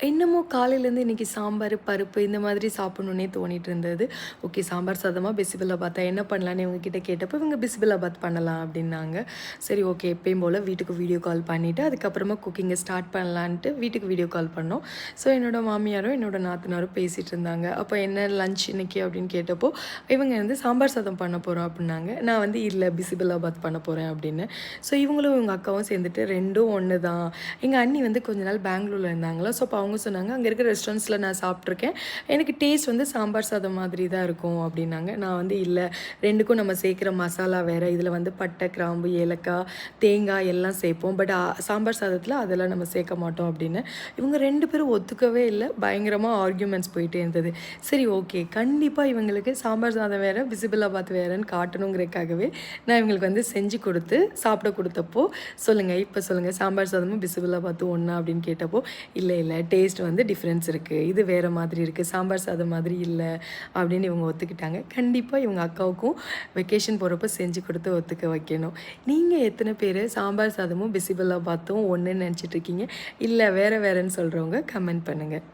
என்னமோ காலையிலேருந்து இன்றைக்கி சாம்பார், பருப்பு இந்த மாதிரி சாப்பிட்ணுன்னே தோணிட்டு இருந்தது. ஓகே சாம்பார் சாதமா, பிசிபெல்லாபாத்தா என்ன பண்ணலான்னு இவங்ககிட்ட கேட்டப்போ, இவங்க பிசிபெல்லாபாத் பண்ணலாம் அப்படின்னாங்க. சரி ஓகே எப்பயும் போல் வீட்டுக்கு வீடியோ கால் பண்ணிவிட்டு, அதுக்கப்புறமா குக்கிங்கை ஸ்டார்ட் பண்ணலான்ட்டு வீட்டுக்கு வீடியோ கால் பண்ணோம். ஸோ என்னோடய மாமியாரும், என்னோடய நாத்தனாரும் பேசிகிட்டு இருந்தாங்க. அப்போ என்ன லஞ்ச் இன்னைக்கு அப்படின்னு கேட்டப்போ, இவங்க வந்து சாம்பார் சாதம் பண்ண போகிறோம் அப்படின்னாங்க. நான் வந்து இல்லை பிசிபெல்லாபாத் பண்ண போகிறேன் அப்படின்னு. ஸோ இவங்களும் இவங்க அக்காவும் சேர்ந்துட்டு 2ம் ஒன்று தான். எங்கள் அண்ணி வந்து கொஞ்ச நாள் பெங்களூரில் இருந்தாங்களா. ஸோ அப்போ அவங்க சொன்னாங்க, அங்கே இருக்கிற ரெஸ்டாரண்ட்ஸில் நான் சாப்பிட்ருக்கேன், எனக்கு டேஸ்ட் வந்து சாம்பார் சாதம் மாதிரி தான் இருக்கும் அப்படின்னாங்க. நான் வந்து இல்லை 2க்கும் நம்ம சேர்க்குற மசாலா வேறு, இதில் வந்து பட்டை, கிராம்பு, ஏலக்காய், தேங்காய் எல்லாம் சேர்ப்போம். பட் சாம்பார் சாதத்தில் அதெல்லாம் நம்ம சேர்க்க மாட்டோம் அப்படின்னு. இவங்க 2 பேரும் ஒத்துக்கவே இல்லை. பயங்கரமாக ஆர்கியூமெண்ட்ஸ் போயிட்டே இருந்தது. சரி ஓகே கண்டிப்பாக இவங்களுக்கு சாம்பார் சாதம் வேறு பிசிபெல்லாபாத் வேறுன்னு காட்டணுங்கிறதுக்காகவே நான் இவங்களுக்கு வந்து செஞ்சு கொடுத்து சாப்பிட கொடுத்தப்போ, சொல்லுங்கள் இப்போ சொல்லுங்கள் சாம்பார் சாதமும் பிசிபெல்லாபாத்தும் ஒன்றா அப்படின்னு கேட்டப்போ, இல்லை இல்லை டேஸ்ட் வந்து டிஃப்ரென்ஸ் இருக்குது, இது வேறு மாதிரி இருக்குது, சாம்பார் சாதம் மாதிரி இல்லை அப்படின்னு இவங்க ஒத்துக்கிட்டாங்க. கண்டிப்பாக இவங்க அக்காவுக்கும் வெக்கேஷன் போகிறப்ப செஞ்சு கொடுத்து ஒத்துக்க வைக்கணும். நீங்கள் எத்தனை பேர் சாம்பார் சாதமும் பிசிபெல்லாபாத்தும் ஒன்றுன்னு நினச்சிட்ருக்கீங்க, இல்லை வேறு வேறுன்னு சொல்கிறவங்க கமெண்ட் பண்ணுங்கள்.